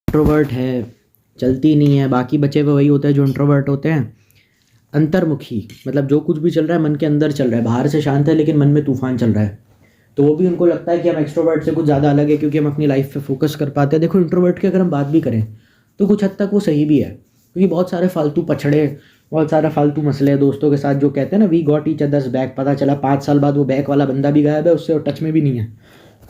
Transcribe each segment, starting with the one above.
Introvert है, चलती नहीं है। बाकी बचे हुए वही होते हैं जो इंट्रोवर्ट होते हैं, अंतर्मुखी, मतलब जो कुछ भी चल रहा है मन के अंदर चल रहा है, बाहर से शांत है लेकिन मन में तूफान चल रहा है। तो वो भी उनको लगता है कि हम एक्सट्रोवर्ट से कुछ ज़्यादा अलग है क्योंकि हम अपनी लाइफ पे फोकस कर पाते हैं। देखो इंट्रोवर्ट की अगर हम बात भी करें तो कुछ हद तक वो सही भी है, क्योंकि बहुत सारे फालतू पछड़े, बहुत सारा फालतू मसले दोस्तों के साथ जो कहते हैं ना we got each others back, पता चला 5 साल बाद वो बैक वाला बंदा भी गायब है, उससे और टच में भी नहीं है।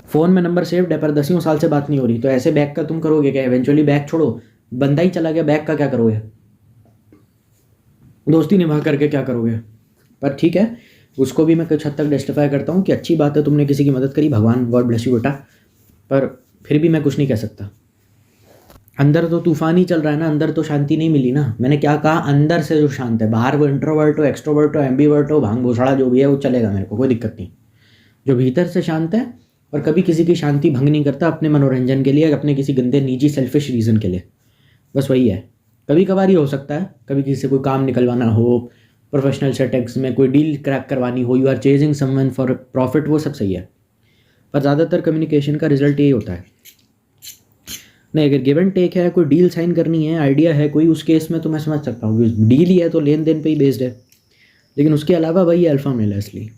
फ़ोन में नंबर सेव्ड है पर 10 साल से बात नहीं हो रही, तो ऐसे बैक का तुम करोगे क्या? इवेंचुअली बैक छोड़ो, बंदा ही चला गया, बैक का क्या करोगे? दोस्ती निभा करके क्या करोगे? पर ठीक है, उसको भी मैं कुछ हद तक जस्टिफाई करता हूँ कि अच्छी बात है तुमने किसी की मदद करी, भगवान गॉड ब्लेस यू बेटा, पर फिर भी मैं कुछ नहीं कह सकता। अंदर तो तूफान ही चल रहा है ना, अंदर तो शांति नहीं मिली ना। मैंने क्या कहा, अंदर से जो शांत है, बाहर वो इंट्रोवर्ट हो, एक्सट्रोवर्ट हो, एम्बीवर्ट हो, भांग भोसड़ा जो भी है वो चलेगा, मेरे को कोई दिक्कत नहीं। जो भीतर से शांत है और कभी किसी की शांति भंग नहीं करता अपने मनोरंजन के लिए, अपने किसी गंदे निजी सेल्फिश रीज़न के लिए, बस वही है। कभी कभार ही हो सकता है, कभी किसी से कोई काम निकलवाना हो, प्रोफेशनल सेटिंग्स में कोई डील क्रैक करवानी हो, you are chasing someone for profit, वो सब सही है। पर ज़्यादातर कम्युनिकेशन का रिजल्ट यही होता है। नहीं, अगर गिव एंड टेक है, कोई डील साइन करनी है, आइडिया है कोई, उस केस में तो मैं समझ सकता हूँ, डील ही है तो लेन देन पे ही बेस्ड है। लेकिन उसके अलावा वही अल्फा मेल है असली,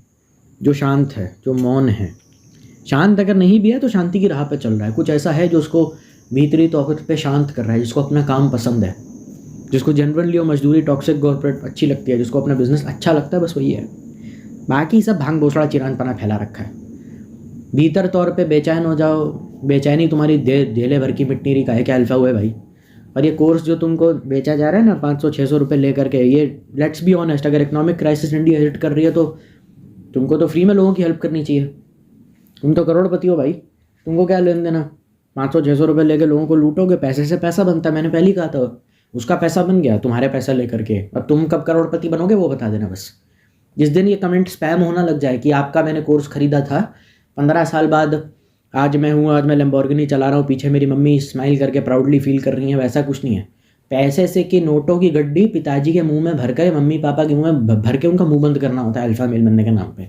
जो शांत है, जो मौन है। शांत अगर नहीं भी है तो शांति की राह पे चल रहा है, कुछ ऐसा है जो उसको भीतरी तौर पे शांत कर रहा है, जिसको अपना काम पसंद है, जिसको जनरली वो मजदूरी टॉक्सिक कॉर्पोरेट अच्छी लगती है, जिसको अपना बिजनेस अच्छा लगता है, बस वही है। बाकी सब भांग भोसड़ा चिरानपना फैला रखा है। भीतर तौर पे बेचैन हो जाओ, बेचैनी तुम्हारी धेले भर की मिट्टी रही, काहे क्या अल्फा हुए भाई। और ये कोर्स जो तुमको बेचा जा रहा है ना 500-600 रुपये लेकर के, ये लेट्स बी ऑनेस्ट, अगर इकोनॉमिक क्राइसिस इंडिया हिट कर रही है तो तुमको तो फ्री में लोगों की हेल्प करनी चाहिए। तुम तो करोड़पति हो भाई, तुमको क्या लेन देना? 500-600 रुपये लेके लोगों को लूटोगे, पैसे से पैसा बनता है, मैंने पहले ही कहा था। उसका पैसा बन गया तुम्हारे पैसा लेकर के, अब तुम कब करोड़पति बनोगे वो बता देना बस। जिस दिन ये कमेंट स्पैम होना लग जाए कि आपका मैंने कोर्स खरीदा था, 15 साल बाद आज मैं हूँ, आज मैं लैम्बोर्गिनी चला रहा हूँ, पीछे मेरी मम्मी स्माइल करके प्राउडली फील कर रही हैं, वैसा कुछ नहीं है। पैसे से कि नोटों की गड्डी पिताजी के मुंह में भर कर, मम्मी पापा के मुंह में भर के उनका मुंह बंद करना होता है अल्फा मेल बनने के नाम पे,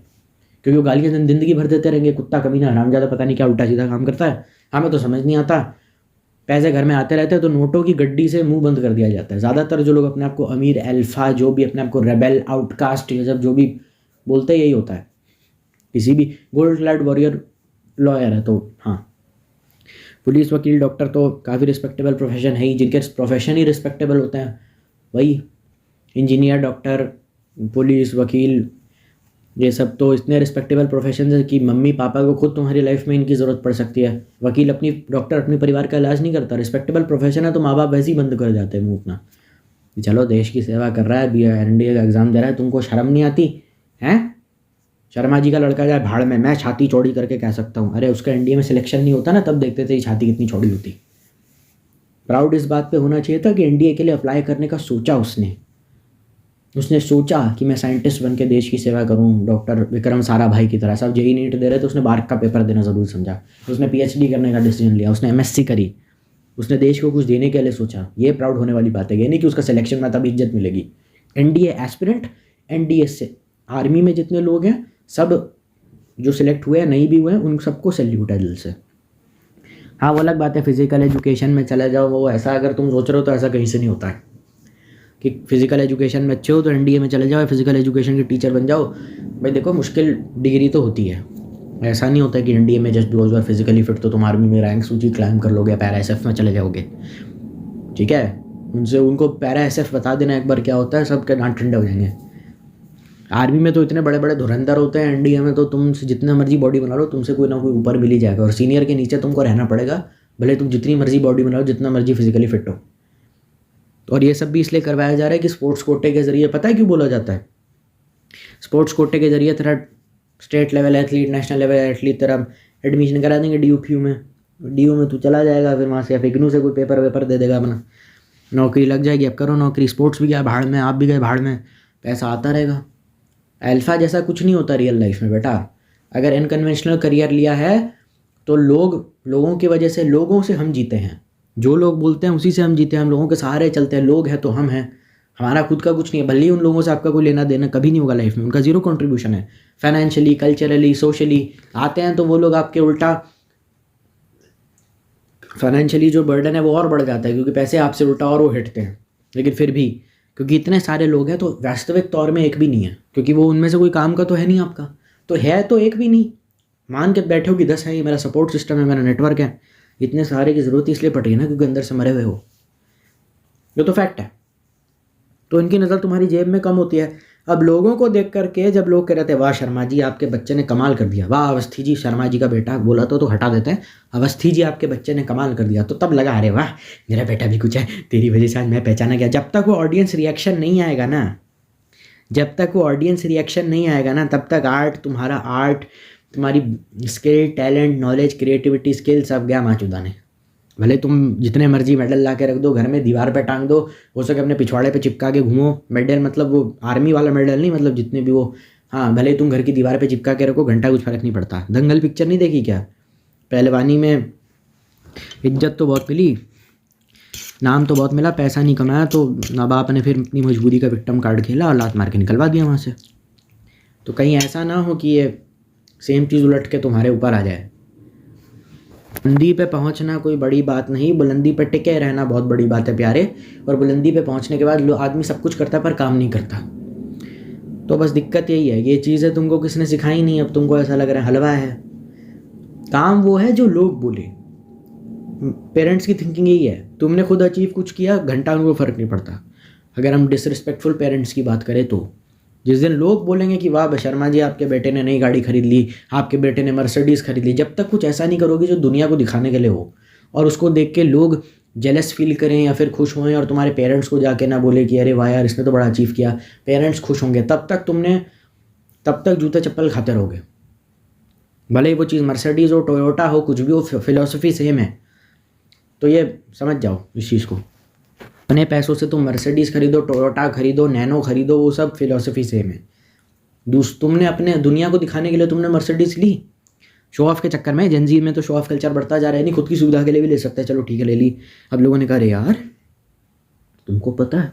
क्योंकि वो गालियाँ ज़िंदगी भर देते रहेंगे, कुत्ता कमीना हरामजादा पता नहीं क्या उल्टा सीधा काम करता है, हमें तो समझ नहीं आता। पैसे घर में आते रहते हैं तो नोटों की गड्डी से मुंह बंद कर दिया जाता है। ज़्यादातर जो लोग अपने आप को अमीर, अल्फा, जो भी अपने आप को रेबेल, आउटकास्ट, ये सब जो भी बोलते हैं यही होता है। किसी भी गोल्ड क्लैड वॉरियर लॉयर है तो हाँ, पुलिस, वकील, डॉक्टर तो काफ़ी रिस्पेक्टेबल प्रोफेशन है ही, जिनके प्रोफेशन ही रिस्पेक्टेबल होते हैं। वही इंजीनियर, डॉक्टर, पुलिस, वकील, ये सब तो इतने रिस्पेक्टेबल प्रोफेशन है कि मम्मी पापा को खुद तुम्हारी लाइफ में इनकी ज़रूरत पड़ सकती है। वकील अपनी, डॉक्टर अपने परिवार का इलाज नहीं करता। रिस्पेक्टेबल प्रोफेशन है तो माँ बाप वैसे ही बंद कर जाते हैं मुँह अपना, चलो देश की सेवा कर रहा है, BNDA का एग्ज़ाम दे रहा है, तुमको शर्म नहीं आती हैं? शर्मा जी का लड़का जाए भाड़ में, मैं छाती चौड़ी करके कह सकता हूँ, अरे उसका NDA में सिलेक्शन नहीं होता ना, तब देखते थे छाती कितनी चौड़ी होती। प्राउड इस बात पे होना चाहिए था कि NDA के लिए अप्लाई करने का सोचा उसने सोचा कि मैं साइंटिस्ट बन के देश की सेवा करूं, डॉक्टर विक्रम साराभाई की तरह। सब JEE नीट दे रहे थे, उसने बार्क का पेपर देना ज़रूरी समझा, उसने PhD करने का डिसीजन लिया, उसने MSc करी, उसने देश को कुछ देने के लिए सोचा। ये प्राउड होने वाली बात है, ये नहीं कि उसका सिलेक्शन में तब इज्जत मिलेगी। NDA एस्पिरेंट, NDA से आर्मी में जितने लोग हैं सब जो सिलेक्ट हुए हैं, नहीं भी हुए हैं, उन सबको सैल्यूट है दिल से। हाँ, वो अलग बात है फिजिकल एजुकेशन में चले जाओ, वो ऐसा अगर तुम सोच रहे हो तो ऐसा कहीं से नहीं होता है कि फिजिकल एजुकेशन में अच्छे हो तो NDA में चले जाओ, फिजिकल एजुकेशन के टीचर बन जाओ। भाई देखो, मुश्किल डिग्री तो होती है, ऐसा नहीं होता कि NDA में just because you are physically fit तो तुम आर्मी में रैंक सूची क्लाइम कर लोगे, पैरा SF में चले जाओगे। ठीक है, उनको पैरा SF बता देना एक बार क्या होता है, सबके डांट ठंडे हो जाएंगे। आर्मी में तो इतने बड़े बड़े धुरंधर होते हैं, NDA में तो तुमसे जितना मर्जी बॉडी बना लो, तुमसे कोई ना कोई ऊपर मिल ही जाएगा, और सीनियर के नीचे तुमको रहना पड़ेगा, भले तुम जितनी मर्जी बॉडी बना लो, जितना मर्जी फिजिकली फिट हो। और ये सब भी इसलिए करवाया जा रहा है कि स्पोर्ट्स कोटे के ज़रिए, पता है क्यों बोला जाता है? स्पोर्ट्स कोटे के ज़रिए तेरा state level athlete, national level athlete, तेरा एडमिशन करा देंगे DUPU में, DU में तू चला जाएगा, फिर वहाँ से IGNOU से कोई पेपर वेपर दे देगा अपना, नौकरी लग जाएगी। अब करो नौकरी, स्पोर्ट्स भी गया भाड़ में, आप भी गए भाड़ में, पैसा आता रहेगा। अल्फा जैसा कुछ नहीं होता रियल लाइफ में बेटा। अगर अनकन्वेंशनल करियर लिया है तो लोगों की वजह से, लोगों से हम जीते हैं, जो लोग बोलते हैं उसी से हम जीते हैं, हम लोगों के सहारे चलते हैं। लोग हैं तो हम हैं, हमारा खुद का कुछ नहीं है। भले ही उन लोगों से आपका कोई लेना देना कभी नहीं होगा लाइफ में, उनका ज़ीरो कंट्रीब्यूशन है फाइनेंशियली, कल्चरली, सोशली। आते हैं तो वो लोग आपके उल्टा फाइनेंशियली जो बर्डन है वो और बढ़ जाता है, क्योंकि पैसे आपसे उल्टा और वो हिटते हैं। लेकिन फिर भी क्योंकि इतने सारे लोग हैं तो वास्तविक तौर में एक भी नहीं है, क्योंकि वो उनमें से कोई काम का तो है नहीं आपका, तो है तो एक भी नहीं। मान के बैठे हो कि 10 है, ये मेरा सपोर्ट सिस्टम है, मेरा नेटवर्क है। इतने सारे की ज़रूरत इसलिए पड़ रही है ना क्योंकि अंदर से मरे हुए हो, ये तो फैक्ट है। तो इनकी नज़र तुम्हारी जेब में कम होती है। अब लोगों को देख करके जब लोग कह रहे थे वाह शर्मा जी आपके बच्चे ने कमाल कर दिया, वाह अवस्थी जी शर्मा जी का बेटा बोला तो हटा देते हैं, अवस्थी जी आपके बच्चे ने कमाल कर दिया, तो तब लगा अरे वाह मेरा बेटा भी कुछ है, तेरी वजह से आज मैं पहचाना गया। जब तक वो ऑडियंस रिएक्शन नहीं आएगा ना, जब तक वो ऑडियंस रिएक्शन नहीं आएगा ना, तब तक आर्ट तुम्हारी skill talent knowledge creativity skill सब गया माँ चुदाने। भले तुम जितने मर्जी मेडल ला के रख दो, घर में दीवार पे टांग दो, हो सके अपने पिछवाड़े पे चिपका के घूमो। मेडल मतलब वो आर्मी वाला मेडल नहीं, मतलब जितने भी वो, हाँ भले तुम घर की दीवार पे चिपका के रखो, घंटा कुछ फर्क नहीं पड़ता। दंगल पिक्चर नहीं देखी क्या? पहलवानी में इज्जत तो बहुत मिली, नाम तो बहुत मिला, पैसा नहीं कमाया, तो माँ बाप ने फिर अपनी मजबूरी का विक्टिम कार्ड खेला और लात मार के निकलवा दिया वहाँ से। तो कहीं ऐसा ना हो कि ये सेम चीज़ उलट के तुम्हारे ऊपर आ जाए। बुलंदी पे पहुंचना कोई बड़ी बात नहीं, बुलंदी पे टिके रहना बहुत बड़ी बात है प्यारे। और बुलंदी पे पहुंचने के बाद आदमी सब कुछ करता है पर काम नहीं करता। तो बस दिक्कत यही है, ये चीज़ें तुमको किसने सिखाई नहीं, अब तुमको ऐसा लग रहा है हलवा है। काम वो है जो लोग बोले। पेरेंट्स की थिंकिंग यही है, तुमने खुद अचीव कुछ किया, घंटा उनको फ़र्क नहीं पड़ता। अगर हम डिसरिस्पेक्टफुल पेरेंट्स की बात करें तो जिस दिन लोग बोलेंगे कि वाह शर्मा जी आपके बेटे ने नई गाड़ी खरीद ली, आपके बेटे ने मर्सिडीज़ खरीद ली, जब तक कुछ ऐसा नहीं करोगे जो दुनिया को दिखाने के लिए हो और उसको देख के लोग जेलस फील करें या फिर खुश हों और तुम्हारे पेरेंट्स को जाके ना बोले कि अरे वाह यार इसने तो बड़ा अचीव किया, पेरेंट्स खुश होंगे, तब तक जूते चप्पल खाते रहोगे। भले ही वो चीज़ मर्सिडीज़ हो, टोयोटा हो, कुछ भी हो, फिलॉसफी सेम है। तो ये समझ जाओ इस चीज़ को, अपने पैसों से तुम मर्सिडीज़ खरीदो, टोयोटा खरीदो, नैनो खरीदो, वो सब फिलॉसफी सेम है। तुमने अपने दुनिया को दिखाने के लिए तुमने मर्सिडीज़ ली, शो ऑफ के चक्कर में। जेनजी में तो शो ऑफ कल्चर बढ़ता जा रहा है, नहीं खुद की सुविधा के लिए भी ले सकते हैं, चलो ठीक है ले ली। अब लोगों ने कहा अरे यार तुमको पता है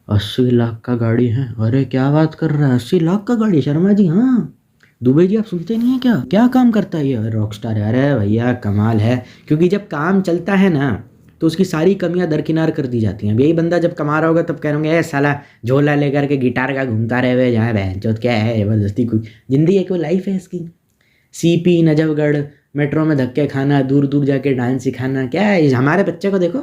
80 लाख का गाड़ी है, अरे क्या बात कर रहा है 80 लाख का गाड़ी शर्मा जी, हाँ दुबे जी आप सुनते नहीं है क्या काम करता है ये, रॉक स्टार है। अरे भैया कमाल है, क्योंकि जब काम चलता है ना तो उसकी सारी कमियां दरकिनार कर दी जाती हैं। यही बंदा जब कमा रहा होगा तब कह रहे साला झोला लेकर के गिटार का घूमता रहे हुए जहाँ बहन चौथ क्या है ज़बरदस्ती, कोई जिंदगी है कोई लाइफ है इसकी। सीपी नजफगढ़ मेट्रो में धक्के खाना, दूर दूर जाके डांस सिखाना, क्या है। हमारे बच्चे को देखो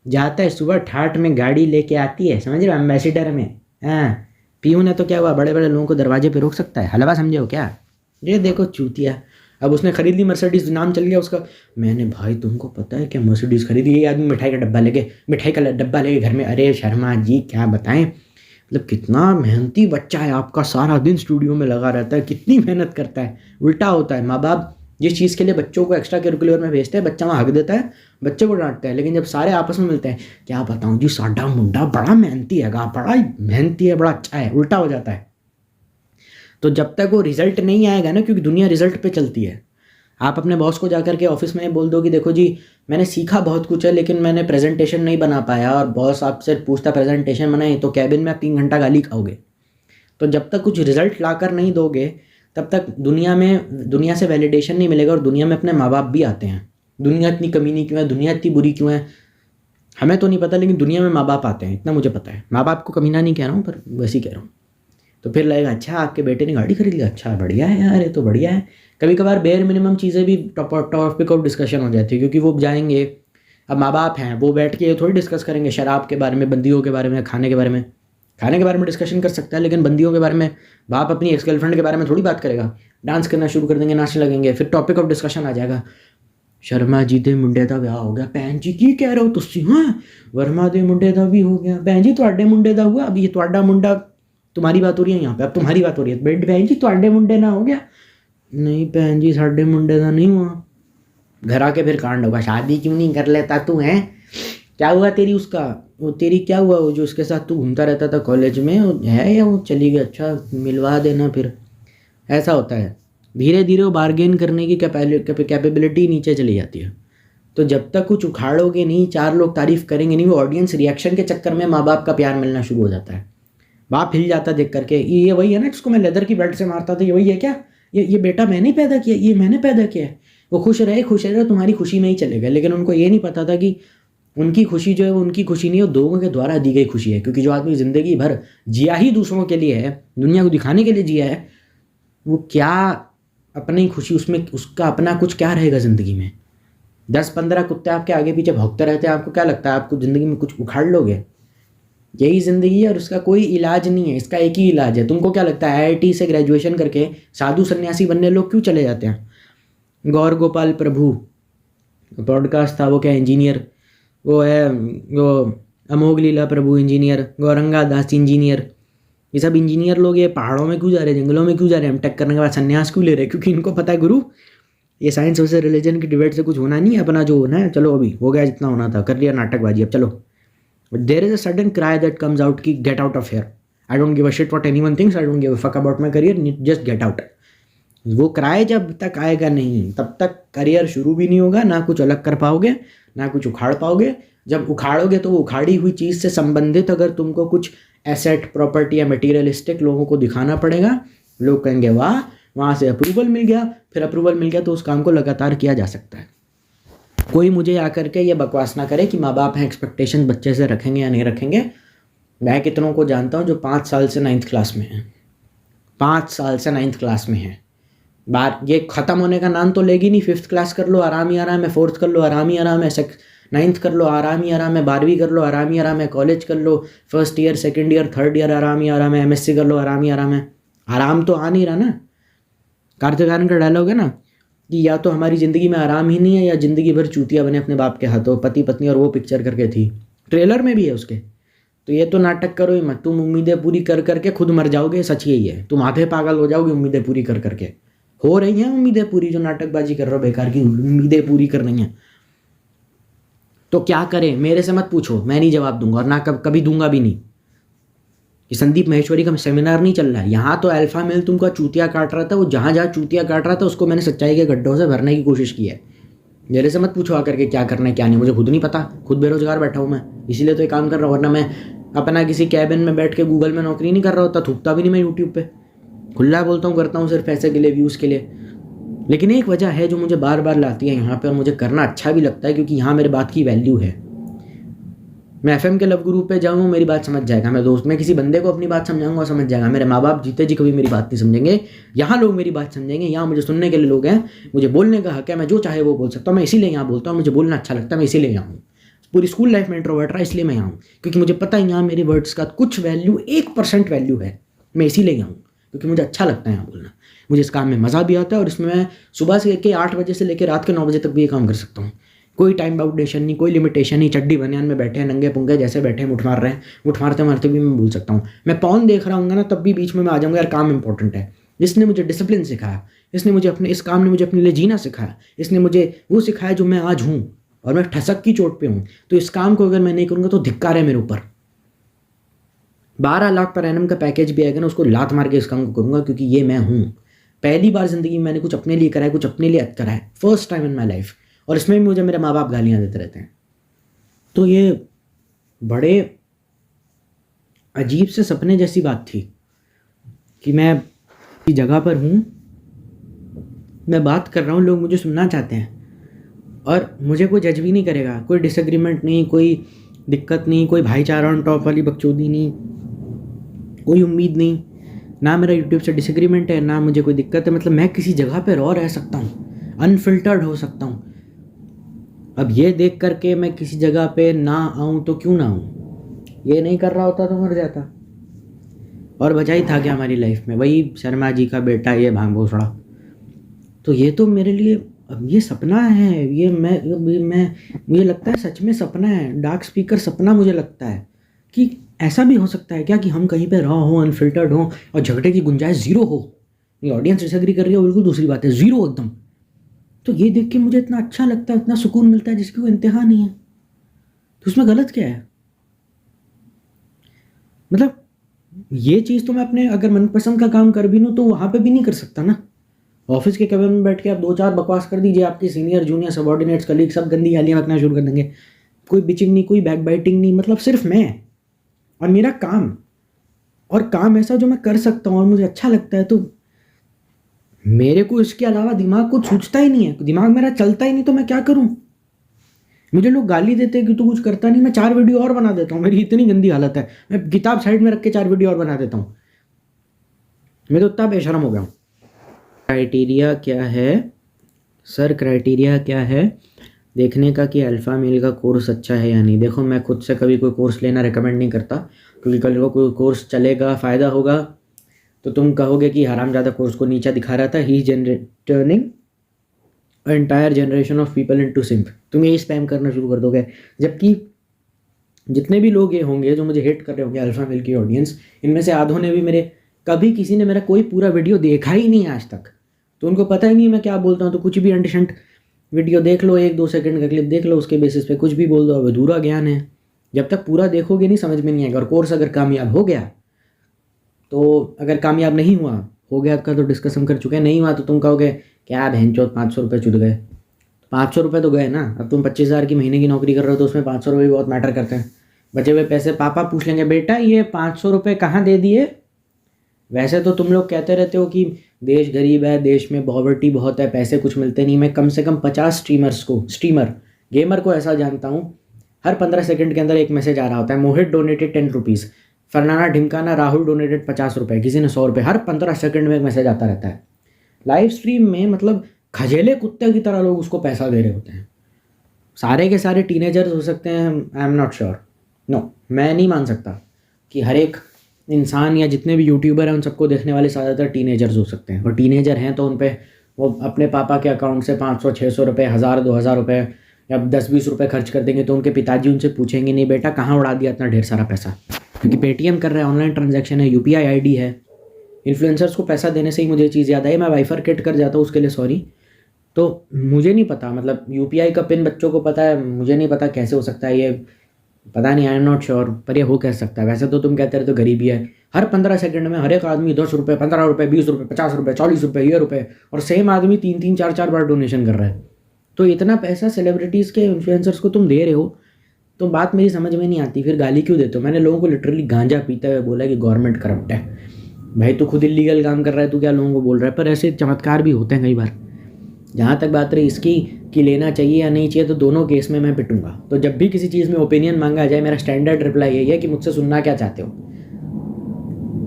जाता है सुबह ठाठ में गाड़ी लेके आती है, समझ रहे हो, एम्बेसडर में। हाँ पीयून है तो क्या हुआ, बड़े बड़े लोगों को दरवाजे पे रोक सकता है, हलवा समझे हो क्या। ये देखो चूतिया, अब उसने खरीद ली मर्सिडीज़, नाम चल गया उसका। मैंने भाई तुमको पता है क्या मर्सिडीज़ खरीदी, ये आदमी मिठाई का डब्बा लेके घर में। अरे शर्मा जी क्या बताएं, मतलब कितना मेहनती बच्चा है आपका, सारा दिन स्टूडियो में लगा रहता है, कितनी मेहनत करता है। उल्टा होता है, माँ बाप जिस चीज़ के लिए बच्चों को एक्स्ट्रा करिकुलर में भेजते हैं, बच्चा वहाँ हक देता है, बच्चे को डांटता है। लेकिन जब सारे आपस में मिलते हैं, क्या बताऊँ जी साडा मुंडा बड़ा मेहनती है, बड़ा अच्छा है, उल्टा हो जाता है। तो जब तक वो रिजल्ट नहीं आएगा ना, क्योंकि दुनिया रिजल्ट पे चलती है। आप अपने बॉस को जाकर के ऑफिस में बोल दो कि देखो जी मैंने सीखा बहुत कुछ है लेकिन मैंने प्रेजेंटेशन नहीं बना पाया, और बॉस आपसे पूछता प्रेजेंटेशन बनाई, तो कैबिन में आप 3 घंटा गाली खाओगे। तो जब तक कुछ रिजल्ट ला कर नहीं दोगे तब तक दुनिया से वैलिडेशन नहीं मिलेगा। और दुनिया में अपने माँ बाप भी आते हैं, दुनिया इतनी कमीनी क्यों है, दुनिया इतनी बुरी क्यों है, हमें तो नहीं पता, लेकिन दुनिया में माँ बाप आते हैं, इतना मुझे पता है। माँ बाप को कमीना नहीं कह रहा हूँ, पर वैसे ही कह रहा हूँ। तो फिर लगेगा अच्छा आपके बेटे ने गाड़ी खरीद लिया, अच्छा बढ़िया है यार, ये तो बढ़िया है। कभी कभार बेयर मिनिमम चीज़ें भी टॉपिक ऑफ डिस्कशन हो जाती है, क्योंकि वो जाएंगे, अब माँ बाप हैं वो बैठ के थोड़ी डिस्कस करेंगे शराब के बारे में, बंदियों के बारे में, खाने के बारे में डिस्कशन कर सकता है, लेकिन बंदियों के बारे में बाप अपनी एक्स गर्लफ्रेंड के बारे में थोड़ी बात करेगा। डांस करना शुरू कर देंगे, नाचने लगेंगे, फिर टॉपिक ऑफ डिस्कशन आ जाएगा, शर्मा जी दे मुंडे का ब्याह हो गया, भैन जी की कह रहे हो तुसी, हाँ वर्मा दे मुंडे का भी हो गया, भैन जी तुहाडे मुंडे का हुआ, अब ये तुहाडा मुंडा, तुम्हारी बात हो रही है यहाँ पे, अब तुम्हारी बात हो रही है, भैन जी तुहाडे मुंडे ना हो गया, नहीं भैन जी साडे मुंडे का नहीं हुआ। घर आके फिर कांड होगा, शादी क्यों नहीं कर लेता तू, है क्या हुआ तेरी, उसका वो तेरी क्या हुआ, वो जो उसके साथ तू घूमता रहता था कॉलेज में, वो है या वो चली गई, अच्छा मिलवा देना। फिर ऐसा होता है, धीरे धीरे वो बार्गेन करने की कैपेबिलिटी नीचे चली जाती है। तो जब तक कुछ उखाड़ोगे नहीं, 4 लोग तारीफ करेंगे नहीं, वो ऑडियंस रिएक्शन के चक्कर में माँ बाप का प्यार मिलना शुरू हो जाता है। बाप हिल जाता देख करके, ये वही है ना जिसको मैं लेदर की बेल्ट से मारता था, ये वही है क्या, ये बेटा मैंने पैदा किया, ये मैंने पैदा किया है, वो खुश रहे तुम्हारी खुशी में ही चले गए, लेकिन उनको ये नहीं पता था कि उनकी खुशी जो है वो उनकी खुशी नहीं है, वो लोगों के द्वारा दी गई खुशी है। क्योंकि जो आदमी ज़िंदगी भर जिया ही दूसरों के लिए है, दुनिया को दिखाने के लिए जिया है, वो क्या अपनी खुशी उसमें उसका अपना कुछ क्या रहेगा ज़िंदगी में। 10-15 कुत्ते आपके आगे पीछे भौंकते रहते हैं, आपको क्या लगता है आपको ज़िंदगी में कुछ उखाड़ लोगे? यही ज़िंदगी है और उसका कोई इलाज नहीं है, इसका एक ही इलाज है। तुमको क्या लगता है IIT से ग्रेजुएशन करके साधु सन्यासी बनने लोग क्यों चले जाते हैं? गौर गोपाल प्रभु पॉडकास्ट था, वो क्या इंजीनियर, वो है वो अमोघ लीला प्रभु इंजीनियर, गौरंगा दास इंजीनियर, ये सब इंजीनियर लोग ये पहाड़ों में क्यों जा रहे हैं, जंगलों में क्यों जा रहे हैं, टेक करने के बाद संन्यास क्यों ले रहे हैं? क्योंकि इनको पता है गुरु ये साइंस वर्सेस रिलीजन की डिबेट से कुछ होना नहीं है, अपना जो होना है चलो अभी हो गया जितना होना था, कर लिया नाटकबाजी, अब चलो। There is a sudden cry that comes out कि get out of here, I don't give a shit what anyone thinks, I don't give a fuck about my career, just get out. वो cry जब तक आएगा नहीं तब तक career शुरू भी नहीं होगा, ना कुछ अलग कर पाओगे ना कुछ उखाड़ पाओगे। जब उखाड़ोगे तो वो उखाड़ी हुई चीज़ से संबंधित अगर तुमको कुछ एसेट प्रॉपर्टी या मटीरियलिस्टिक लोगों को दिखाना पड़ेगा, लोग कहेंगे वाह, वहाँ से अप्रूवल मिल गया, फिर अप्रूवल मिल गया तो उस काम को लगातार किया जा सकता है। कोई मुझे आकर के ये बकवास ना करे कि माँ बाप हैं एक्सपेक्टेशन बच्चे से रखेंगे या नहीं रखेंगे। मैं कितनों को जानता हूँ जो 5 साल से 9th क्लास में हैं, 5 साल से 9th क्लास में हैं। बार ये ख़त्म होने का नाम तो लेगी नहीं, 5th क्लास कर लो आराम ही आराम है, 4th कर लो आराम ही आराम है, 9th कर लो आराम ही आराम है, 12वीं कर लो आराम ही आराम है, कॉलेज कर लो 1st year 2nd year 3rd year आराम ही आराम है, MSc कर लो आराम ही आराम है। आराम तो आ नहीं रहा ना। कार्तिक आर्यन का डायलॉग है ना कि या तो हमारी ज़िंदगी में आराम ही नहीं है या ज़िंदगी भर चूतिया बने अपने बाप के हाथों, पति पत्नी और वो पिक्चर करके थी, ट्रेलर में भी है उसके। तो ये तो नाटक करो ही मत, तुम उम्मीदें पूरी कर करके खुद मर जाओगे, सच यही है, तुम आधे पागल हो जाओगे उम्मीदें पूरी कर करके। हो रही हैं उम्मीदें पूरी, जो नाटकबाजी कर रहे हो बेकार की उम्मीदें पूरी कर रही हैं। तो क्या करें मेरे से मत पूछो, मैं नहीं जवाब दूंगा और ना कभी दूंगा भी नहीं। ये संदीप महेश्वरी का सेमिनार नहीं चल रहा है यहाँ, तो अल्फा मेल तुमको चूतिया काट रहा था, वो जहाँ जहाँ चूतिया काट रहा था उसको मैंने सच्चाई के गड्ढों से भरने की कोशिश की है। मेरे से मत पूछो आकर के क्या करना है क्या नहीं, मुझे खुद नहीं पता, खुद बेरोजगार बैठा हूँ मैं, इसीलिए तो ये काम कर रहा हूँ। वरना मैं अपना किसी कैबिन में बैठ के गूगल में नौकरी नहीं कर रहा होता, थूकता भी नहीं मैं यूट्यूब पे, खुला बोलता हूँ, करता हूँ सिर्फ पैसे के लिए, व्यूज़ के लिए। लेकिन एक वजह है जो मुझे बार बार लाती है यहाँ पे और मुझे करना अच्छा भी लगता है, क्योंकि यहाँ मेरे बात की वैल्यू है। मैं FM के लव ग्रुप पे जाऊँ मेरी बात समझ जाएगा, मैं किसी बंदे को अपनी बात समझाऊंगा समझ जाएगा, मेरे माँ बाप जीते जी कभी मेरी बात नहीं समझेंगे, यहाँ लोग मेरी बात समझेंगे, यहाँ मुझे सुनने के लिए लोग हैं, मुझे बोलने का हक है, मैं जो चाहे वो बोल सकता हूँ, मैं इसीलिए यहाँ बोलता हूँ, मुझे बोलना अच्छा लगता है, मैं इसीलिए यहाँ हूँ। पूरी स्कूल लाइफ में इंट्रोवर्ट रहा इसलिए मैं यहाँ हूँ, क्योंकि मुझे पता है यहाँ मेरी वर्ड्स का कुछ वैल्यू 1% वैल्यू है, मैं इसीलिए यहाँ हूँ, क्योंकि मुझे अच्छा लगता है यहाँ बोलना, मुझे इस काम में मज़ा भी आता है और इसमें मैं सुबह से लेकर 8 बजे से लेकर रात के 9 बजे तक भी ये काम कर सकता हूँ। कोई टाइम बाउंडेशन नहीं, कोई लिमिटेशन नहीं, चड्डी बनियान में बैठे हैं नंगे पुंगे जैसे बैठे हैं, मुठ मार रहे हैं, मुठ मारते मारते भी मैं बोल सकता हूँ। मैं पॉन देख रहा हूँ ना तब भी बीच में मैं आ जाऊँगा, यार काम इंपॉर्टेंट है, इसने मुझे डिसिप्लिन सिखाया, इसने मुझे अपने इस काम ने मुझे अपने लिए जीना सिखाया, इसने मुझे वो सिखाया जो मैं आज हूँ और मैं ठसक की चोट पे हूँ। तो इस काम को अगर मैं नहीं करूँगा तो धिक्कार है मेरे ऊपर। 12 लाख पर एनम का पैकेज भी आएगा ना, उसको लात मार के इस काम को करूँगा, क्योंकि ये मैं हूँ। पहली बार ज़िंदगी में मैंने कुछ अपने लिए करा है, कुछ अपने लिए करा है, first time in my life, और इसमें भी मुझे मेरे माँ बाप गालियाँ देते रहते हैं। तो ये बड़े अजीब से सपने जैसी बात थी कि मैं इस जगह पर हूँ, मैं बात कर रहा हूँ, लोग मुझे सुनना चाहते हैं और मुझे कोई जज भी नहीं करेगा, कोई डिसएग्रीमेंट नहीं, कोई दिक्कत नहीं, कोई भाईचारा ऑन टॉप वाली बकचोदी नहीं, कोई उम्मीद नहीं, ना मेरा यूट्यूब से डिसएग्रीमेंट है, ना मुझे कोई दिक्कत है। मतलब मैं किसी जगह पर रह सकता हूँ, अनफिल्टर्ड हो सकता हूँ। अब ये देख करके मैं किसी जगह पे ना आऊँ तो क्यों ना आऊँ, ये नहीं कर रहा होता तो मर जाता, और बजाई था क्या हमारी लाइफ में, वही शर्मा जी का बेटा ये भांग भोसड़ा। तो ये तो मेरे लिए अब ये सपना है, ये मैं मुझे लगता है सच में सपना है, डार्क स्पीकर सपना। मुझे लगता है कि ऐसा भी हो सकता है क्या कि हम कहीं पे रॉ हों, अनफिल्टर्ड हों और झगड़े की गुंजाइश ज़ीरो हो। ये ऑडियंस डिसएग्री कर रही है, बिल्कुल दूसरी बात है, ज़ीरो एकदम। तो ये देख के मुझे इतना अच्छा लगता है, इतना सुकून मिलता है जिसकी कोई इंतहा नहीं है। तो उसमें गलत क्या है? मतलब ये चीज़ तो मैं अपने अगर मनपसंद का काम कर भी लूँ तो वहाँ पे भी नहीं कर सकता ना। ऑफिस के कैबिन में बैठ के आप 2-4 बकवास कर दीजिए, आपके सीनियर जूनियर सबॉर्डिनेट्स कलीग सब गंदी गालियाँ बकना शुरू कर देंगे, कोई बिचिंग नहीं, कोई बैक बाइटिंग नहीं, मतलब सिर्फ मैं और मेरा काम, और काम ऐसा जो मैं कर सकता हूँ और मुझे अच्छा लगता है। तो मेरे को इसके अलावा दिमाग कुछ सूझता ही नहीं है, दिमाग मेरा चलता ही नहीं, तो मैं क्या करूं? मुझे लोग गाली देते हैं कि तू कुछ करता नहीं, मैं 4 वीडियो और बना देता हूँ। मेरी इतनी गंदी हालत है, मैं किताब साइड में रख के 4 वीडियो और बना देता हूँ। मैं तो इतना बेशरम हो गया हूँ। क्राइटेरिया क्या है सर, क्राइटेरिया क्या है देखने का कि अल्फ़ा मेल का कोर्स अच्छा है या नहीं? देखो, मैं खुद से कभी कोई कोर्स लेना रिकमेंड नहीं करता, क्योंकि कल को कोई कोर्स चलेगा, फ़ायदा होगा, तो तुम कहोगे कि हरामज़ादा कोर्स को नीचा दिखा रहा था, he turning entire generation of people into simp. तुम यही स्पैम करना शुरू कर दोगे। जबकि जितने भी लोग ये होंगे जो मुझे हेट कर रहे होंगे, अल्फ़ा मेल की ऑडियंस, इनमें से आधों ने भी कभी किसी ने मेरा कोई पूरा वीडियो देखा ही नहीं आज तक, तो उनको पता ही नहीं मैं क्या बोलता हूँ। तो कुछ भी अंडशंट वीडियो देख लो, 1-2 सेकंड का क्लिप देख लो, उसके बेसिस पे कुछ भी बोल दो, अब अधूरा ज्ञान है। जब तक पूरा देखोगे नहीं समझ में नहीं आएगा। और कोर्स अगर कामयाब हो गया तो, अगर कामयाब नहीं हुआ, हो गया का तो डिस्कस हम कर चुके हैं, नहीं हुआ तो तुम कहोगे क्या बहनचोद 500 रुपये चुद गए। 500 रुपये तो गए ना। अब तुम 25,000 की महीने की नौकरी कर रहे हो तो उसमें 500 रुपये भी बहुत मैटर करते हैं। बचे हुए पैसे पापा पूछ लेंगे, बेटा ये 500 रुपये कहाँ दे दिए? वैसे तो तुम लोग कहते रहते हो कि देश गरीब है, देश में पॉवर्टी बहुत है, पैसे कुछ मिलते नहीं। मैं कम से कम 50 स्ट्रीमर गेमर को ऐसा जानता हूँ, हर 15 सेकंड के अंदर एक मैसेज आ रहा होता है, मोहित डोनेटेड 10 रुपीज़, फरनाना ढिमकाना राहुल डोनेटेड 50 रुपये, किसी ने 100 रुपये, हर 15 सेकंड में एक मैसेज आता रहता है। लाइव स्ट्रीम में मतलब खजेले कुत्ते की तरह लोग उसको पैसा दे रहे होते हैं। सारे के सारे टीनेजर्स हो सकते हैं, I am not sure, no, मैं नहीं मान सकता कि हर एक इंसान या जितने भी यूट्यूबर हैं उन सबको देखने वाले ज़्यादातर टीनेजर्स हो सकते हैं। और टीनेजर हैं तो उन पे वो अपने पापा के अकाउंट से 500-600 रुपये, 1000-2000 रुपये या 10-20 रुपये खर्च कर देंगे, तो उनके पिताजी उनसे पूछेंगे नहीं बेटा कहाँ उड़ा दिया इतना ढेर सारा पैसा, क्योंकि पेटीएम कर रहे हैं, ऑनलाइन ट्रांजैक्शन है, UPI ID है। इन्फ्लुएंसर्स को पैसा देने से ही मुझे चीज़ याद आई, मैं बाइफरकेट कर जाता हूँ उसके लिए सॉरी। तो मुझे नहीं पता, मतलब UPI का पिन बच्चों को पता है, मुझे नहीं पता कैसे हो सकता है ये, पता नहीं, आई एम नॉट श्योर, पर ये हो कह सकता है। वैसे तो तुम कहते रहे तो गरीबी है, हर 15 सेकंड में हर एक आदमी 10 रुपये, 15 रुपये, 20 रुपये, 50 रुपये, 40 रुपये, ये रुपये, और सेम आदमी 3-3, 4-4 बार डोनेशन कर रहा है। तो इतना पैसा सेलिब्रिटीज़ के, इन्फ्लुएंसर्स को तुम दे रहे हो, तो बात मेरी समझ में नहीं आती, फिर गाली क्यों देते हो? मैंने लोगों को लिटरली गांजा पीते हुए बोला कि गवर्नमेंट करप्ट है। भाई तू खुद इलीगल काम कर रहा है, तू क्या लोगों को बोल रहा है? पर ऐसे चमत्कार भी होते हैं कई बार। जहाँ तक बात रही इसकी कि लेना चाहिए या नहीं चाहिए, तो दोनों केस में मैं पिटूंगा। तो जब भी किसी चीज़ में ओपिनियन मांगा जाए, मेरा स्टैंडर्ड रिप्लाई यही है कि मुझसे सुनना क्या चाहते हो,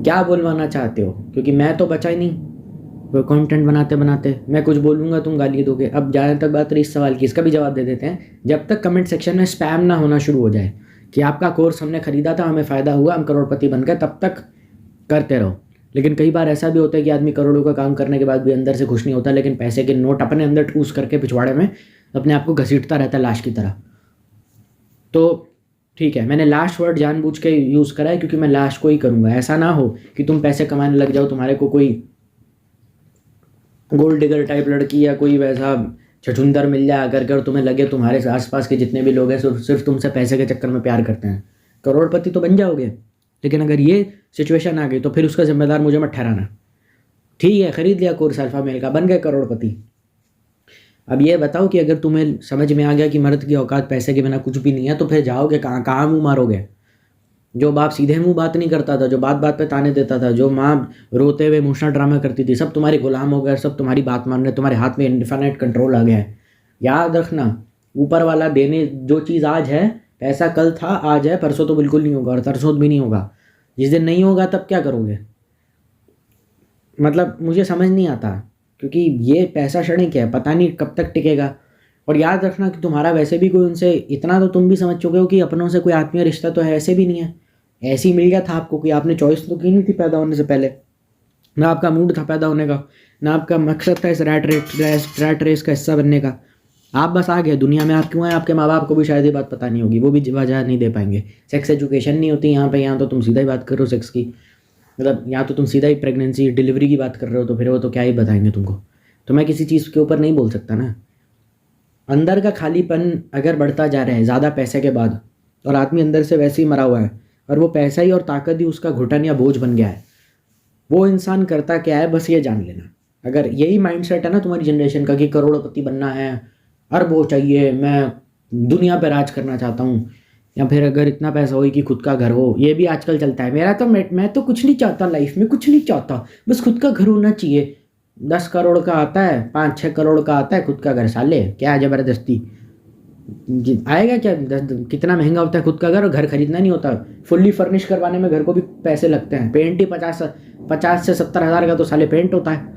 क्या बोलवाना चाहते हो, क्योंकि मैं तो बचा ही नहीं वो कंटेंट बनाते बनाते। मैं कुछ बोलूँगा तुम गाली दोगे। अब जहाँ तक बात रही इस सवाल की, इसका भी जवाब दे देते हैं। जब तक कमेंट सेक्शन में स्पैम ना होना शुरू हो जाए कि आपका कोर्स हमने ख़रीदा था, हमें फ़ायदा हुआ, हम करोड़पति बन गए, तब तक करते रहो। लेकिन कई बार ऐसा भी होता है कि आदमी करोड़ों का काम करने के बाद भी अंदर से खुश नहीं होता, लेकिन पैसे के नोट अपने अंदर ठूस करके पिछवाड़े में अपने आप को घसीटता रहता है लाश की तरह। तो ठीक है, मैंने लास्ट वर्ड जानबूझ के यूज़ करा है, क्योंकि मैं लास्ट को ही करूँगा। ऐसा ना हो कि तुम पैसे कमाने लग जाओ, तुम्हारे को कोई गोल्ड डिगर टाइप लड़की या कोई वैसा छछुंदर मिल जाए करके, और तुम्हें लगे तुम्हारे आसपास के जितने भी लोग हैं सिर्फ तुमसे पैसे के चक्कर में प्यार करते हैं। करोड़पति तो बन जाओगे, लेकिन अगर ये सिचुएशन आ गई तो फिर उसका जिम्मेदार मुझे मत ठहराना। ठीक है, ख़रीद लिया कोर्स अल्फा मेल का, बन गए करोड़पति। अब ये बताओ कि अगर तुम्हें समझ में आ गया कि मर्द की औकात पैसे के बिना कुछ भी नहीं है, तो फिर जाओगे कहाँ? कहाँ मुँह मारोगे? जो बाप सीधे मुँह बात नहीं करता था, जो बात बात पे ताने देता था, जो माँ रोते हुए इमोशनल ड्रामा करती थी, सब तुम्हारे गुलाम हो गए, सब तुम्हारी बात मान रहे, तुम्हारे हाथ में इनफिनिट कंट्रोल आ गया है। याद रखना, ऊपर वाला देने जो चीज़ आज है, पैसा कल था, आज है, परसों तो बिल्कुल नहीं होगा, और तरसों भी नहीं होगा। जिस दिन नहीं होगा तब क्या करोगे? मतलब मुझे समझ नहीं आता, क्योंकि ये पैसा क्षणिक है, पता नहीं कब तक टिकेगा। और याद रखना कि तुम्हारा वैसे भी कोई उनसे, इतना तो तुम भी समझ चुके हो कि अपनों से कोई आत्मीय रिश्ता तो है ऐसे भी नहीं है। ऐसे ही मिल गया था आपको, कि आपने चॉइस तो की नहीं थी पैदा होने से पहले, ना आपका मूड था पैदा होने का, ना आपका मकसद था इस रैट रेस का हिस्सा बनने का। आप बस आ गए दुनिया में। आप क्यों आए? आपके माँ बाप को भी शायद ये बात पता नहीं होगी, वो भी वजह नहीं दे पाएंगे। सेक्स एजुकेशन नहीं होती यहाँ पे, यहाँ तो तुम सीधा ही बात कर रहे हो सेक्स की, मतलब यहाँ तो तुम सीधा ही प्रेगनेंसी डिलीवरी की बात कर रहे हो, तो फिर वो तो क्या ही बताएंगे तुमको। तो मैं किसी चीज़ के ऊपर नहीं बोल सकता ना। अंदर का खालीपन अगर बढ़ता जा रहा है ज़्यादा पैसे के बाद, और आदमी अंदर से वैसे ही मरा हुआ है, और वो पैसा ही और ताकत ही उसका घुटन या बोझ बन गया है, वो इंसान करता क्या है बस ये जान लेना। अगर यही माइंडसेट है ना तुम्हारी जनरेशन का कि करोड़पति बनना है, अरबों चाहिए, मैं दुनिया पर राज करना चाहता हूँ, या फिर अगर इतना पैसा हो कि खुद का घर हो, ये भी आजकल चलता है। मैं तो कुछ नहीं चाहता लाइफ में, कुछ नहीं चाहता, बस खुद का घर होना चाहिए। 10 करोड़ का आता है, 5-6 करोड़ का आता है खुद का घर, साले क्या ज़बरदस्ती आएगा क्या? कितना महंगा होता है खुद का घर, और घर खरीदना नहीं होता, फुल्ली फर्निश करवाने में घर को भी पैसे लगते हैं। पेंट ही 50 से 70 हज़ार का तो साले पेंट होता है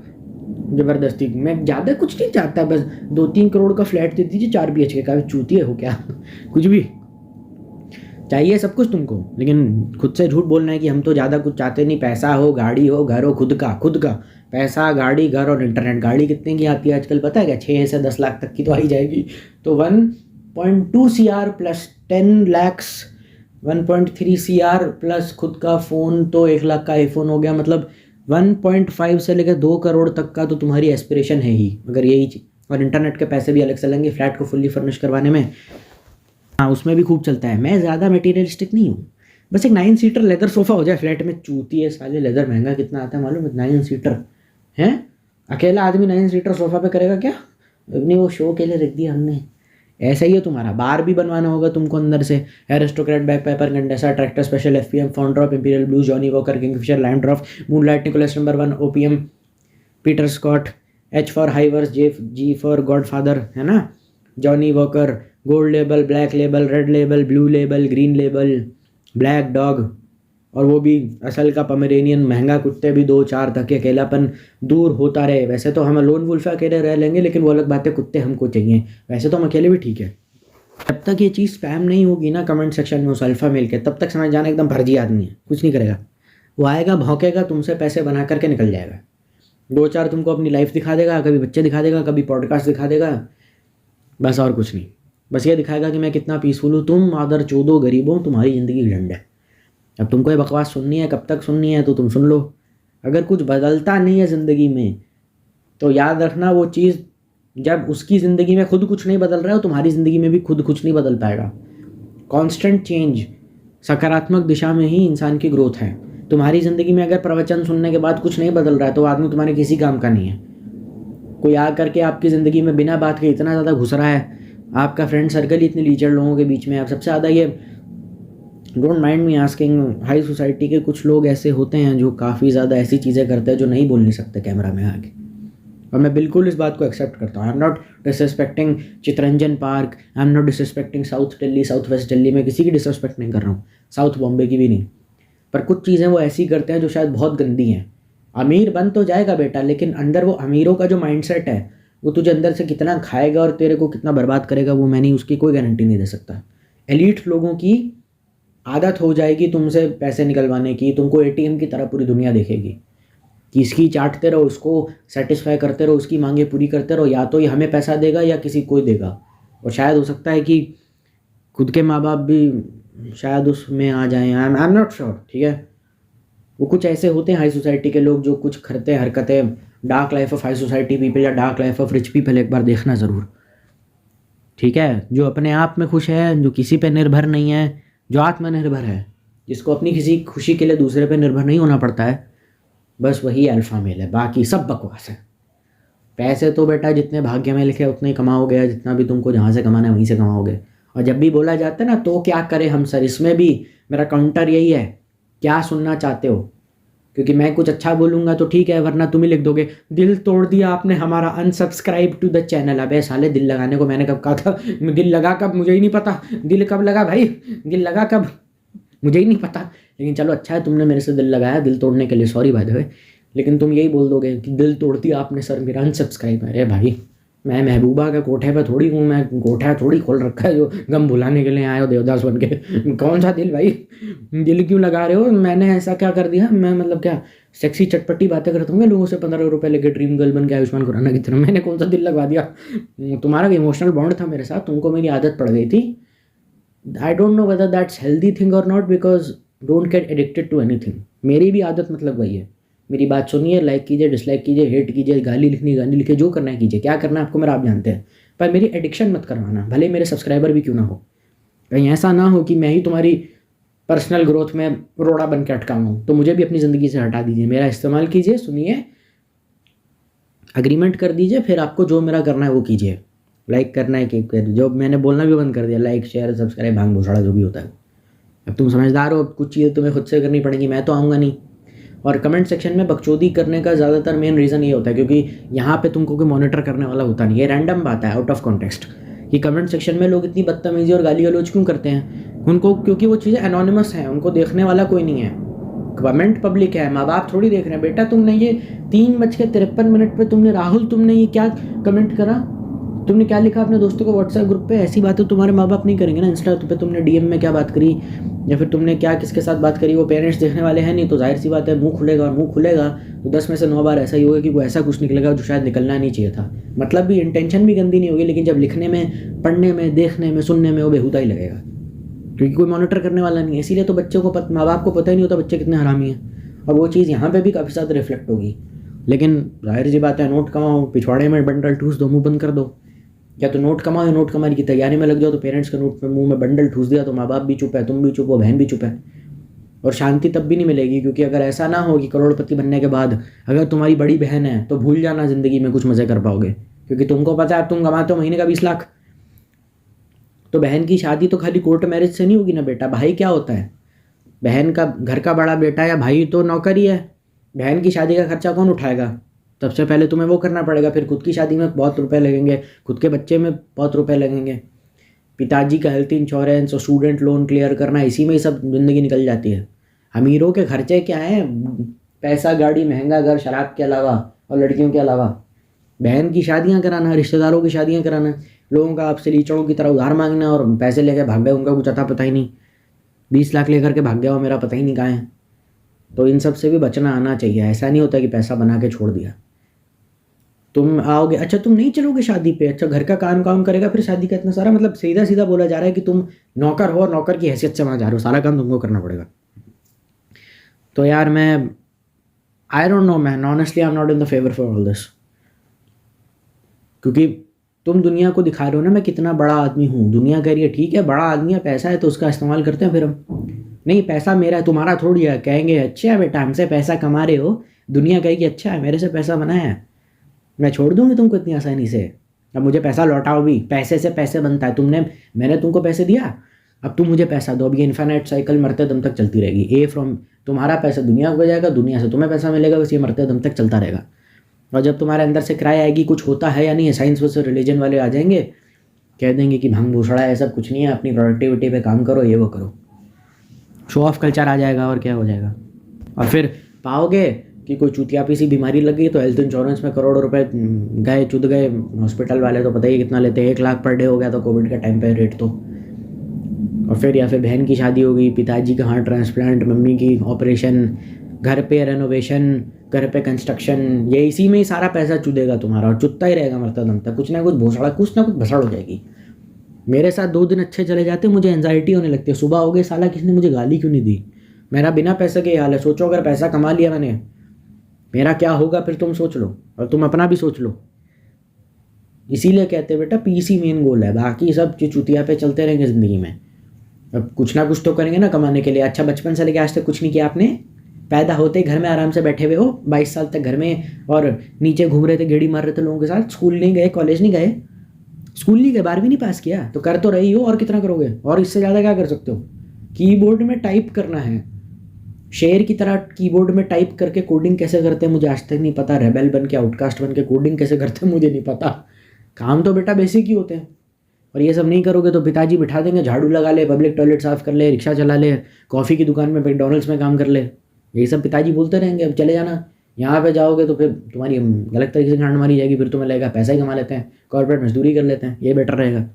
ज़बरदस्ती। मैं ज़्यादा कुछ नहीं चाहता, बस 2-3 करोड़ का फ्लैट दे दीजिए 4 BHK का, चूतिए हो क्या? कुछ भी चाहिए सब कुछ तुमको, लेकिन खुद से झूठ बोलना है कि हम तो ज़्यादा कुछ चाहते नहीं, पैसा हो, गाड़ी हो, घर हो, खुद का पैसा, गाड़ी, घर और इंटरनेट। गाड़ी कितने की आती है आजकल पता है क्या? 6 से 10 लाख तक की तो आ ही जाएगी। तो 1.2 CR plus 10 lakhs, 1.3 CR plus खुद का फ़ोन, तो 1 लाख का आईफोन हो गया। मतलब 1.5 से लेकर 2 करोड़ तक का तो तुम्हारी एस्पिरेशन है ही, अगर यही। और इंटरनेट के पैसे भी अलग से लेंगे फ्लैट को फुल्ली फर्निश करवाने में। हाँ, उसमें भी खूब चलता है। मैं ज़्यादा मटेरियलिस्टिक नहीं हूँ, बस एक 9 सीटर लेदर सोफ़ा हो जाए फ्लैट में। चूती है साले, लेदर महंगा कितना आता है मालूम है? 9 सीटर हैं? अकेला आदमी 9 सीटर सोफ़ा पे करेगा क्या? अपनी वो शो के लिए रख दिया हमने। ऐसा ही है तुम्हारा। बार भी बनवाना होगा तुमको अंदर से। Aristocrat, Bagpiper, condenser, tractor special, FPM, फाउंड्रॉप, Imperial Blue, Johnnie Walker, Kingfisher, land drop, moonlight, Nicholas number 1, OPM, Peter Scot, H for Haywards, G for godfather, है ना, Johnnie Walker, Gold Label, Black Label, Red Label, Blue Label, Green Label, Black Dog, और वो भी असल का पमेरेनियन, महंगा कुत्ते भी 2-4 तक। अकेलापन दूर होता रहे। वैसे तो हम लोन वुल्फ अकेले रह लेंगे, लेकिन वो अलग बात है, कुत्ते हमको चाहिए। वैसे तो हम अकेले भी ठीक है। जब तक ये चीज़ स्पैम नहीं होगी ना कमेंट सेक्शन में उस अल्फा मेल के, तब तक समझ जाना एकदम फर्जी आदमी है, कुछ नहीं करेगा। वो आएगा, भौंकेगा, तुमसे पैसे बना करके निकल जाएगा। 2-4 तुमको अपनी लाइफ दिखा देगा, कभी बच्चे दिखा देगा, कभी पॉडकास्ट दिखा देगा, बस और कुछ नहीं। बस ये दिखाएगा कि मैं कितना पीसफुल हूँ। तुम मादर चोदो गरीबों, तुम्हारी ज़िंदगी झंड है। अब तुमको ये बकवास सुननी है, कब तक सुननी है तो तुम सुन लो। अगर कुछ बदलता नहीं है ज़िंदगी में तो याद रखना, वो चीज़ जब उसकी ज़िंदगी में खुद कुछ नहीं बदल रहा है, तुम्हारी ज़िंदगी में भी खुद कुछ नहीं बदल पाएगा। कॉन्स्टेंट चेंज, सकारात्मक दिशा में ही इंसान की ग्रोथ है। तुम्हारी ज़िंदगी में अगर प्रवचन सुनने के बाद कुछ नहीं बदल रहा है तो आदमी तुम्हारे किसी काम का नहीं है। कोई आ करके आपकी ज़िंदगी में बिना बात के इतना ज़्यादा घुस रहा है, आपका फ्रेंड सर्कल इतने लीचड़ लोगों के बीच में। आप सबसे ज़्यादा ये, don't mind me asking, high society के कुछ लोग ऐसे होते हैं जो काफ़ी ज़्यादा ऐसी चीज़ें करते हैं जो नहीं बोल नहीं सकते कैमरा में आके, और मैं बिल्कुल इस बात को एक्सेप्ट करता हूँ। I am not disrespecting Chittaranjan Park, I am not disrespecting South Delhi, South West Delhi में किसी की डिसरिस्पेक्ट नहीं कर रहा हूँ, साउथ बॉम्बे की भी नहीं। पर कुछ चीज़ें वो ऐसी करते हैं जो शायद बहुत गंदी हैं। अमीर बन तो जाएगा बेटा, लेकिन अंदर वो अमीरों का जो माइंडसेट है वो तुझे अंदर से कितना खाएगा और तेरे को कितना बर्बाद करेगा, वो मैं नहीं, उसकी कोई गारंटी नहीं दे सकता। एलीट लोगों की आदत हो जाएगी तुमसे पैसे निकलवाने की, तुमको ATM की तरह पूरी दुनिया देखेगी कि इसकी चाटते रहो, उसको सेटिस्फाई करते रहो, उसकी मांगे पूरी करते रहो, या तो ये हमें पैसा देगा या किसी कोई देगा। और शायद हो सकता है कि खुद के माँ बाप भी शायद उसमें आ जाएं, आई एम नॉट श्योर, ठीक है। वो कुछ ऐसे होते हैं हाई सोसाइटी के लोग जो कुछ करते हैं हरकतें, dark life of high society people या dark life of rich people, एक बार देखना ज़रूर, ठीक है। जो अपने आप में खुश है, जो किसी पे निर्भर नहीं है, जो आत्मनिर्भर है, जिसको अपनी किसी खुशी के लिए दूसरे पे निर्भर नहीं होना पड़ता है, बस वही अल्फा मेल है। बाकी सब बकवास है। पैसे तो बेटा जितने भाग्य में लिखे उतने ही कमाओगे, जितना भी तुमको जहाँ से कमाना है वहीं से कमाओगे। और जब भी बोला जाता है ना तो क्या करें हम सर, इसमें भी मेरा काउंटर यही है, क्या सुनना चाहते हो? क्योंकि मैं कुछ अच्छा बोलूँगा तो ठीक है, वरना तुम ही लिख दोगे दिल तोड़ दिया आपने हमारा, अनसब्सक्राइब टू द चैनल। अबे साले, दिल लगाने को मैंने कब कहा था? दिल लगा कब, मुझे ही नहीं पता। दिल कब लगा भाई, दिल लगा कब, मुझे ही नहीं पता। लेकिन चलो अच्छा है तुमने मेरे से दिल लगाया, दिल तोड़ने के लिए सॉरी बाय द वे। लेकिन तुम यही बोल दोगे कि दिल तोड़ दिया आपने सर मेरा, अनसब्सक्राइब। अरे भाई, मैं महबूबा के कोठे पे थोड़ी हूँ, मैं कोठा थोड़ी खोल रखा है जो गम भुलाने के लिए आए हो देवदास बन के। कौन सा दिल भाई, दिल क्यों लगा रहे हो? मैंने ऐसा क्या कर दिया? मैं मतलब क्या सेक्सी चटपटी बातें करता हूँ लोगों से 15 रुपये लेके ड्रीम गर्ल बन के आयुष्मान खुराना की तरह? मैंने कौन सा दिल लगवा दिया? तुम्हारा इमोशनल बॉन्ड था मेरे साथ, तुमको मेरी आदत पड़ गई थी। I don't know whether that's healthy thing और not, because don't get addicted to anything. मेरी भी आदत मतलब वही है, मेरी बात सुनिए, लाइक कीजिए, डिसलाइक कीजिए, हेट कीजिए, गाली लिखनी गाली लिखिए, जो करना है कीजिए, क्या करना है आपको मेरा आप जानते हैं। पर मेरी एडिक्शन मत करवाना, भले मेरे सब्सक्राइबर भी क्यों ना हो। कहीं ऐसा ना हो कि मैं ही तुम्हारी पर्सनल ग्रोथ में रोड़ा बन के अटका हूँ, तो मुझे भी अपनी ज़िंदगी से हटा दीजिए। मेरा इस्तेमाल कीजिए, सुनिए, अग्रीमेंट कर दीजिए, फिर आपको जो मेरा करना है वो कीजिए। लाइक करना है कि जो मैंने बोलना भी बंद कर दिया, लाइक शेयर सब्सक्राइब भांग भोसड़ा जो भी होता है। अब तुम समझदार हो, कुछ चीज़ें तुम्हें खुद से करनी पड़ेंगी, मैं तो आऊँगा नहीं। और कमेंट सेक्शन में बकचोदी करने का ज़्यादातर मेन रीज़न ये होता है क्योंकि यहाँ पे तुमको कोई मॉनिटर करने वाला होता नहीं, ये रैंडम बात है आउट ऑफ कॉन्टेक्स्ट कि कमेंट सेक्शन में लोग इतनी बदतमीज़ी और गाली गलौज क्यों करते हैं। उनको क्योंकि वो चीज़ें एनोनिमस हैं, उनको देखने वाला कोई नहीं है, कमेंट पब्लिक है, माँ बाप थोड़ी देख रहे हैं। बेटा तुमने ये 3:53 पे तुमने राहुल तुमने ये क्या कमेंट करा, तुमने क्या लिखा अपने दोस्तों को व्हाट्सएप ग्रुप पे, ऐसी बातें तुम्हारे माँ बाप नहीं करेंगे ना। इंस्टा पे तुमने डीएम में क्या बात करी या फिर तुमने क्या किसके साथ बात करी, वो पेरेंट्स देखने वाले हैं नहीं, तो जाहिर सी बात है मुंह खुलेगा, और मुंह खुलेगा तो 10 में से 9 बार ऐसा ही होगा कि वो ऐसा कुछ निकलेगा जो शायद निकलना नहीं चाहिए था। मतलब भी इंटेंशन भी गंदी नहीं होगी, लेकिन जब लिखने में, पढ़ने में, देखने में, सुनने में वो बेहुदा ही लगेगा क्योंकि कोई मॉनिटर करने वाला नहीं है। इसीलिए तो बच्चों को माँ बाप को पता ही नहीं होता बच्चे कितने हरामी हैं, और वो चीज़ यहाँ पे भी काफ़ी ज़्यादा रिफ्लेक्ट होगी। लेकिन जाहिर सी बात है, नोट कमाओ, पिछवाड़े में बंडल ठूस दो, मुंह बंद कर दो, या तो नोट कमाओ या नोट कमाने की तैयारी में लग जाओ। तो पेरेंट्स के नोट पे मुंह में बंडल ठूस दिया तो माँ बाप भी चुप है, तुम भी चुप हो, बहन भी चुप है, और शांति तब भी नहीं मिलेगी। क्योंकि अगर ऐसा ना हो कि करोड़पति बनने के बाद अगर तुम्हारी बड़ी बहन है तो भूल जाना ज़िंदगी में कुछ मज़े कर पाओगे, क्योंकि तुमको पता है तुम कमाते हो महीने का 20 लाख। तो बहन की शादी तो खाली कोर्ट मैरिज से नहीं होगी ना बेटा। भाई क्या होता है, बहन का घर का बड़ा बेटा या भाई तो नौकर ही है। बहन की शादी का खर्चा कौन उठाएगा, सबसे पहले तुम्हें वो करना पड़ेगा, फिर खुद की शादी में बहुत रुपए लगेंगे, खुद के बच्चे में बहुत रुपए लगेंगे, पिताजी का हेल्थ इंश्योरेंस और स्टूडेंट लोन क्लियर करना, इसी में ही सब ज़िंदगी निकल जाती है। अमीरों के खर्चे क्या हैं, पैसा, गाड़ी, महंगा घर, शराब के अलावा और लड़कियों के अलावा बहन की शादियाँ कराना, रिश्तेदारों की शादियाँ कराना, लोगों का आपसे लीचड़ों की तरह उधार मांगना और पैसे लेकर भाग गए, उनका कुछ अता पता ही नहीं, 20 लाख लेकर के भाग गया हो, मेरा पता ही नहीं कहाँ है। तो इन सब से भी बचना आना चाहिए। ऐसा नहीं होता कि पैसा बना के छोड़ दिया। तुम आओगे, अच्छा तुम नहीं चलोगे शादी पे, अच्छा घर का काम करेगा, फिर शादी का इतना सारा, मतलब सीधा सीधा बोला जा रहा है कि तुम नौकर हो और नौकर की हैसियत से वहाँ जा रहे हो, सारा काम तुमको करना पड़ेगा। तो यार मैं आई don't no man, honestly I am not in the favour for all this. क्योंकि तुम दुनिया को दिखा रहे हो ना मैं कितना बड़ा आदमी हूँ, दुनिया कह रही है ठीक है बड़ा आदमी है, पैसा है तो उसका इस्तेमाल करते हैं। फिर हम नहीं, पैसा मेरा है तुम्हारा थोड़ी है, कहेंगे अच्छा है बेटा हमसे पैसा कमा रहे हो, दुनिया कहेगी अच्छा है मेरे से पैसा बनाया है, मैं छोड़ दूंगी तुमको इतनी आसानी से, अब मुझे पैसा लौटाओ भी, पैसे से पैसे बनता है, मैंने तुमको पैसे दिया, अब तुम मुझे पैसा दो। अब ये इन्फिनिट साइकिल मरते दम तक चलती रहेगी। तुम्हारा पैसा दुनिया को जाएगा, दुनिया से तुम्हें पैसा मिलेगा, बस ये मरते दम तक चलता रहेगा। और जब तुम्हारे अंदर से क्राई आएगी कुछ होता है या नहीं है, साइंस से रिलीजन वाले आ जाएंगे, कह देंगे कि भंग भूसड़ा है, सब कुछ नहीं है, अपनी प्रोडक्टिविटी पे काम करो, ये वो करो, शो ऑफ कल्चर आ जाएगा और क्या हो जाएगा। और फिर पाओगे कि कोई चुतियापी सी बीमारी लग गई तो हेल्थ इंश्योरेंस में करोड़ों रुपए गए, चुद गए। हॉस्पिटल वाले तो पता ही कितना लेते हैं, 1 लाख पर डे हो गया था कोविड के टाइम पे रेट तो। और फिर या फिर बहन की शादी हो गई, पिताजी का हार्ट ट्रांसप्लांट, मम्मी की ऑपरेशन, घर पे रेनोवेशन, घर पे कंस्ट्रक्शन, ये इसी में ही सारा पैसा चुदेगा तुम्हारा, और चुदता ही रहेगा मरता दम तक। कुछ ना कुछ भोसड़ा, कुछ ना कुछ भसड़ हो जाएगी। मेरे साथ 2 दिन अच्छे चले जाते, मुझे एंजाइटी होने लगती है, सुबह हो गई साला किसने मुझे गाली क्यों नहीं दी, मेरा बिना पैसे के हाल है। सोचो अगर पैसा कमा लिया मैंने, मेरा क्या होगा फिर, तुम सोच लो, और तुम अपना भी सोच लो। इसीलिए कहते हैं बेटा पीस ही मेन गोल है, बाकी सब चुतिया पे चलते रहेंगे ज़िंदगी में। अब कुछ ना कुछ तो करेंगे ना कमाने के लिए। अच्छा बचपन से लेके आज तक कुछ नहीं किया आपने, पैदा होते ही घर में आराम से बैठे हुए हो, 22 साल तक घर में, और नीचे घूम रहे थे, गेड़ी मार रहे थे लोगों के साथ, स्कूल नहीं गए, कॉलेज नहीं गए, स्कूल नहीं गए, 12वीं नहीं पास किया, तो कर तो रही हो, और कितना करोगे, और इससे ज़्यादा क्या कर सकते हो। कीबोर्ड में टाइप करना है, शेर की तरह कीबोर्ड में टाइप करके कोडिंग कैसे करते हैं मुझे आज तक नहीं पता, रेबेल बन के, आउटकास्ट बन के कोडिंग कैसे करते हैं मुझे नहीं पता। काम तो बेटा बेसिक ही होते हैं, और ये सब नहीं करोगे तो पिताजी बिठा देंगे, झाड़ू लगा ले, पब्लिक टॉयलेट साफ़ कर ले, रिक्शा चला ले, कॉफ़ी की दुकान में, मैकडॉनल्ड्स में काम कर ले, यही सब पिताजी बोलते रहेंगे। अब चले जाना, यहाँ पे जाओगे तो फिर तुम्हारी गलत तरीके से गांड मारी जाएगी, फिर तुम्हें लगेगा पैसा ही कमा लेते हैं, कॉर्पोरेट मजदूरी कर लेते हैं, ये बेटर रहेगा।